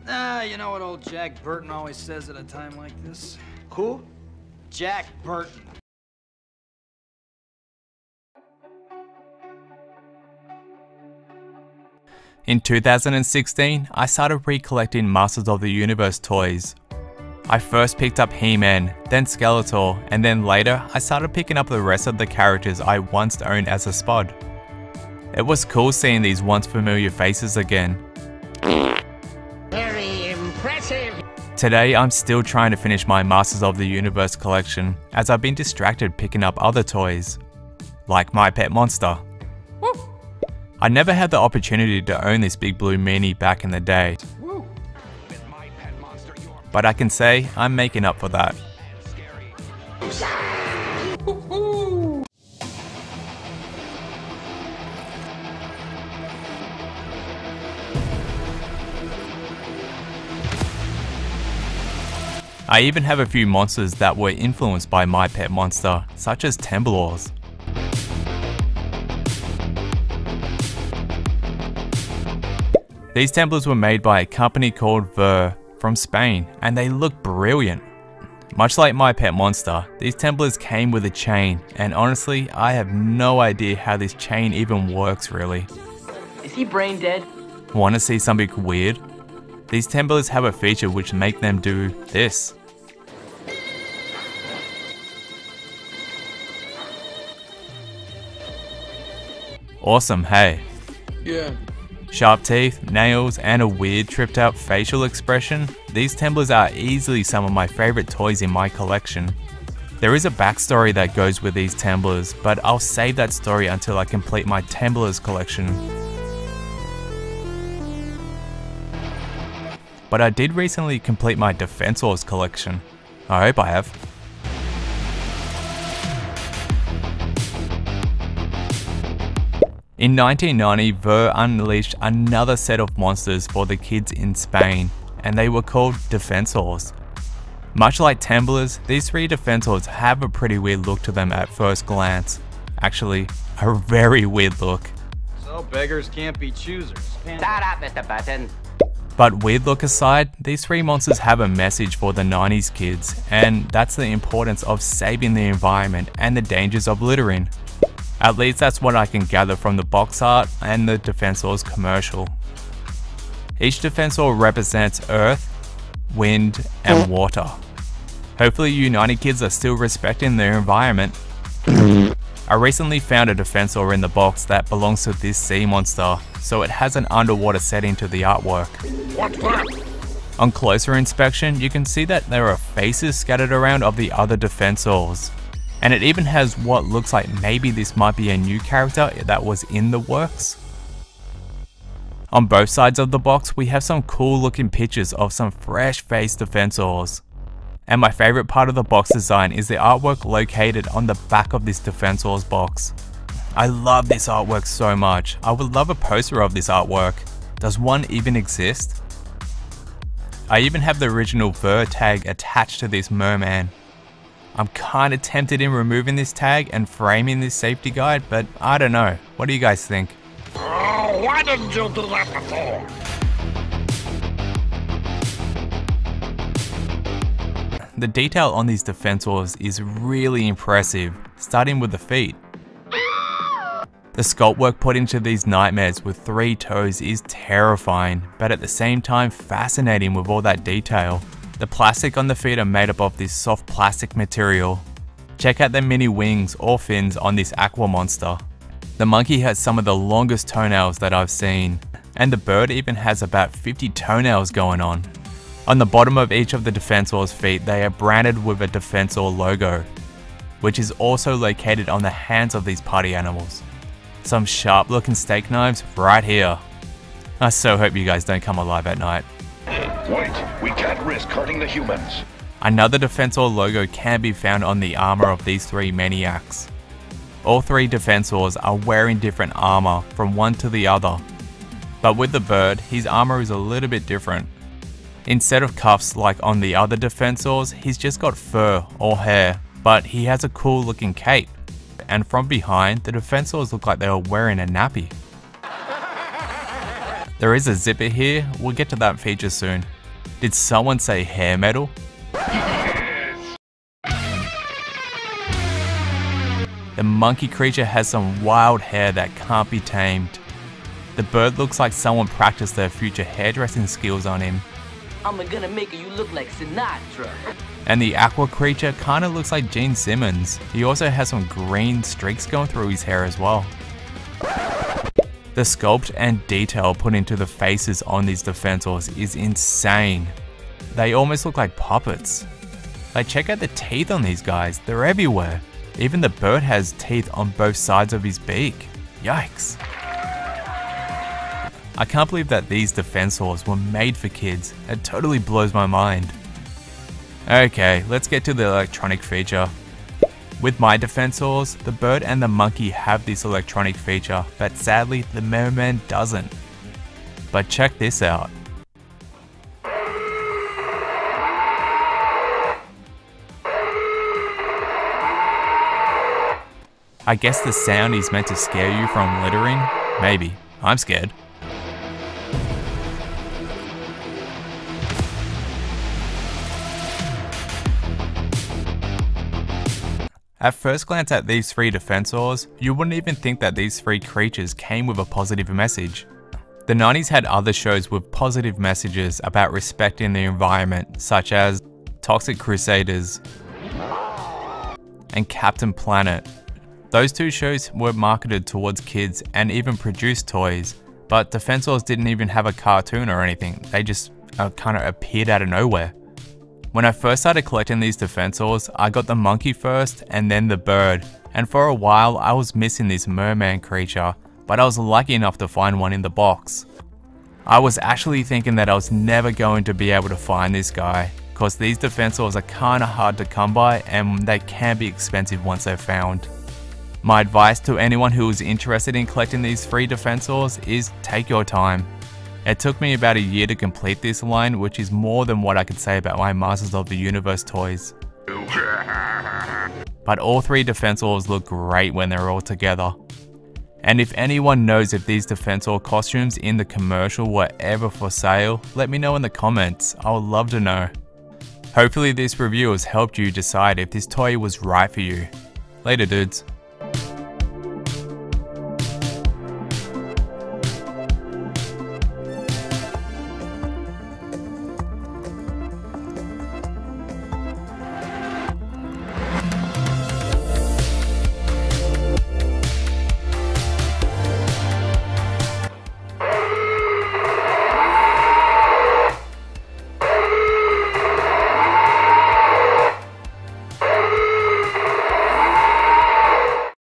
You know what old Jack Burton always says at a time like this? Who? Jack Burton. In 2016, I started recollecting Masters of the Universe toys. I first picked up He-Man, then Skeletor, and then later I started picking up the rest of the characters I once owned as a spod. It was cool seeing these once familiar faces again. Very impressive. Today I'm still trying to finish my Masters of the Universe collection as I've been distracted picking up other toys, like My Pet Monster. Woo. I never had the opportunity to own this big blue meanie back in the day, but I can say I'm making up for that. I even have a few monsters that were influenced by My Pet Monster, such as Temblors. These Temblors were made by a company called Ver from Spain, and they look brilliant. Much like My Pet Monster, these Temblors came with a chain, and honestly, I have no idea how this chain even works really. Is he brain dead? Want to see something weird? These Temblors have a feature which make them do this. Awesome, hey? Yeah. Sharp teeth, nails, and a weird tripped out facial expression, these Temblors are easily some of my favourite toys in my collection. There is a backstory that goes with these Temblors, but I'll save that story until I complete my Temblors collection. But I did recently complete my Defensors collection. I hope I have. In 1990, Ver unleashed another set of monsters for the kids in Spain, and they were called Defensors. Much like Temblors, these three Defensors have a pretty weird look to them at first glance. Actually, a very weird look. So beggars can't be choosers. Shut up, Mr. Button. But weird look aside, these three monsters have a message for the 90s kids, and that's the importance of saving the environment and the dangers of littering. At least that's what I can gather from the box art and the Defensors commercial. Each Defensor represents earth, wind, and water. Hopefully you 90 kids are still respecting their environment. I recently found a Defensor in the box that belongs to this sea monster, so it has an underwater setting to the artwork. What's that? On closer inspection, you can see that there are faces scattered around of the other Defensors. And it even has what looks like maybe this might be a new character that was in the works. On both sides of the box, we have some cool looking pictures of some fresh faced Defensors. And my favourite part of the box design is the artwork located on the back of this Defensors box. I love this artwork so much. I would love a poster of this artwork. Does one even exist? I even have the original Ver tag attached to this merman. I'm kinda tempted in removing this tag and framing this safety guide, but I don't know. What do you guys think? Oh, why didn't you do that before? The detail on these Defensors is really impressive, starting with the feet. The sculpt work put into these nightmares with 3 toes is terrifying, but at the same time fascinating with all that detail. The plastic on the feet are made up of this soft plastic material. Check out the mini wings or fins on this aqua monster. The monkey has some of the longest toenails that I've seen, and the bird even has about 50 toenails going on. On the bottom of each of the Defensor's feet, they are branded with a Defensor logo, which is also located on the hands of these party animals. Some sharp looking steak knives right here. I so hope you guys don't come alive at night. Wait, we can't risk hurting the humans. Another Defensor logo can be found on the armor of these 3 maniacs. All 3 Defensors are wearing different armor from one to the other. But with the bird, his armor is a little bit different. Instead of cuffs like on the other Defensors, he's just got fur or hair, but he has a cool looking cape. And from behind, the Defensors look like they are wearing a nappy. There is a zipper here, we'll get to that feature soon. Did someone say hair metal? The monkey creature has some wild hair that can't be tamed. The bird looks like someone practiced their future hairdressing skills on him. I'm gonna make you look like Sinatra. And the aqua creature kinda looks like Gene Simmons. He also has some green streaks going through his hair as well. The sculpt and detail put into the faces on these Defensors is insane. They almost look like puppets. Like, check out the teeth on these guys, they're everywhere. Even the bird has teeth on both sides of his beak. Yikes. I can't believe that these Defensors were made for kids. It totally blows my mind. Okay, let's get to the electronic feature. With my Defensors, the bird and the monkey have this electronic feature, but sadly the merman doesn't. But check this out. I guess the sound is meant to scare you from littering? Maybe. I'm scared. At first glance at these three Defensors, you wouldn't even think that these three creatures came with a positive message. The 90s had other shows with positive messages about respecting the environment, such as Toxic Crusaders and Captain Planet. Those two shows were marketed towards kids and even produced toys, but Defensors didn't even have a cartoon or anything, they just kind of appeared out of nowhere. When I first started collecting these Defensors, I got the monkey first and then the bird, and for a while I was missing this merman creature, but I was lucky enough to find one in the box. I was actually thinking that I was never going to be able to find this guy, cause these Defensors are kinda hard to come by and they can be expensive once they're found. My advice to anyone who is interested in collecting these free Defensors is take your time. It took me about a year to complete this line, which is more than what I could say about my Masters of the Universe toys. But all three Defensors look great when they're all together. And if anyone knows if these Defensor costumes in the commercial were ever for sale, let me know in the comments, I would love to know. Hopefully this review has helped you decide if this toy was right for you. Later dudes.